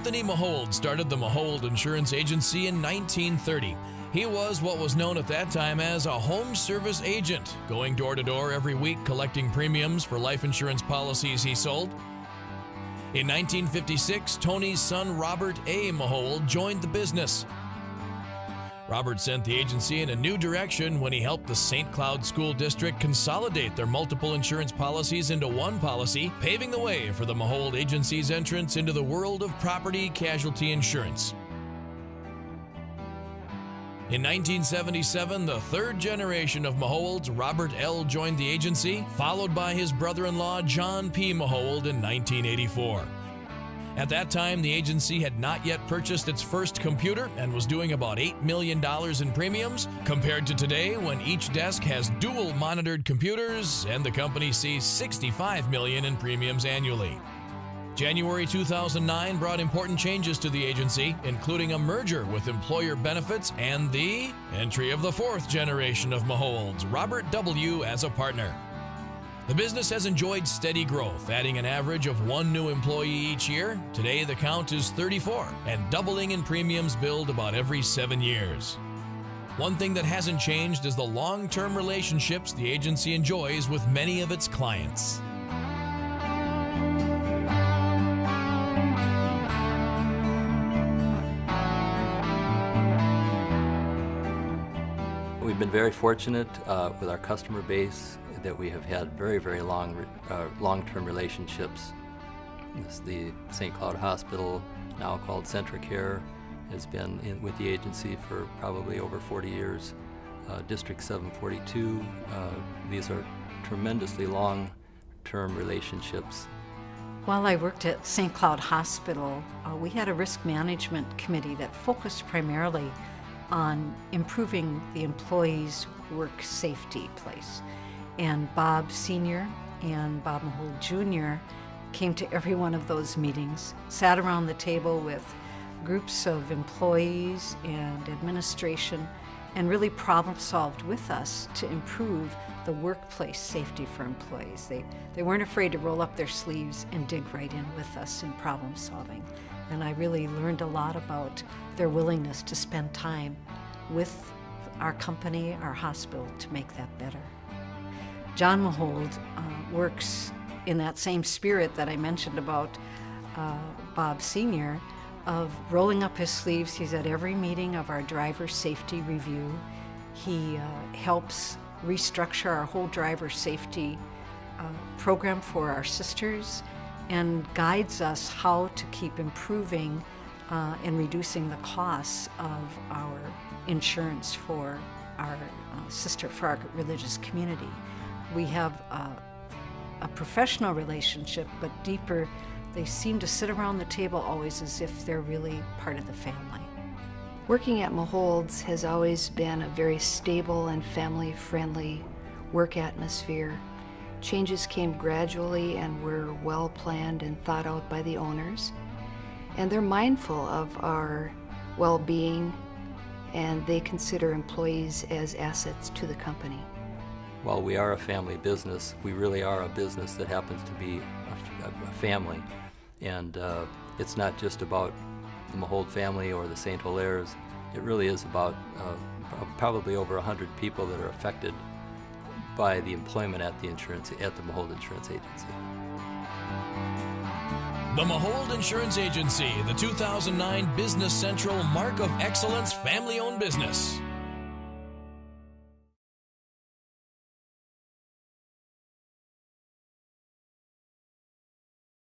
Anthony Mahold started the Mahold Insurance Agency in 1930. He was what was known at that time as a home service agent, going door to door every week collecting premiums for life insurance policies he sold. In 1956, Tony's son Robert A. Mahold joined the business. Robert sent the agency in a new direction when he helped the St. Cloud School District consolidate their multiple insurance policies into one policy, paving the way for the Mahold Agency's entrance into the world of property casualty insurance. In 1977, the third generation of Maholds, Robert L., joined the agency, followed by his brother-in-law John P. Mahold in 1984. At that time, the agency had not yet purchased its first computer and was doing about $8 million in premiums, compared to today when each desk has dual monitored computers and the company sees $65 million in premiums annually. January 2009 brought important changes to the agency, including a merger with Employer Benefits and the entry of the fourth generation of Maholds, Robert W., as a partner. The business has enjoyed steady growth, adding an average of 1 new employee each year. Today, the count is 34, and doubling in premiums billed about every 7 years. One thing that hasn't changed is the long-term relationships the agency enjoys with many of its clients. We've been very fortunate with our customer base that we have had very long-term relationships. The St. Cloud Hospital, now called CentraCare, has been with the agency for probably over 40 years. District 742, these are tremendously long-term relationships. While I worked at St. Cloud Hospital, we had a risk management committee that focused primarily on improving the employees' work safety place. And Bob Sr. and Bob Mahold Jr. came to every one of those meetings, sat around the table with groups of employees and administration, and really problem solved with us to improve the workplace safety for employees. They weren't afraid to roll up their sleeves and dig right in with us in problem solving. And I really learned a lot about their willingness to spend time with our company, our hospital, to make that better. John Mahold works in that same spirit that I mentioned about Bob Sr., of rolling up his sleeves. He's at every meeting of our driver safety review. He helps restructure our whole driver safety program for our sisters and guides us how to keep improving and reducing the costs of our insurance for our for our religious community. We have a professional relationship, but deeper, they seem to sit around the table always as if they're really part of the family. Working at Mahold's has always been a very stable and family-friendly work atmosphere. Changes came gradually and were well planned and thought out by the owners. And they're mindful of our well-being, and they consider employees as assets to the company. While we are a family business, we really are a business that happens to be a family. And it's not just about the Mahold family or the St. Hilaire's. It really is about probably over 100 people that are affected by the employment at the Mahold Insurance Agency. The Mahold Insurance Agency, the 2009 Business Central Mark of Excellence family-owned business.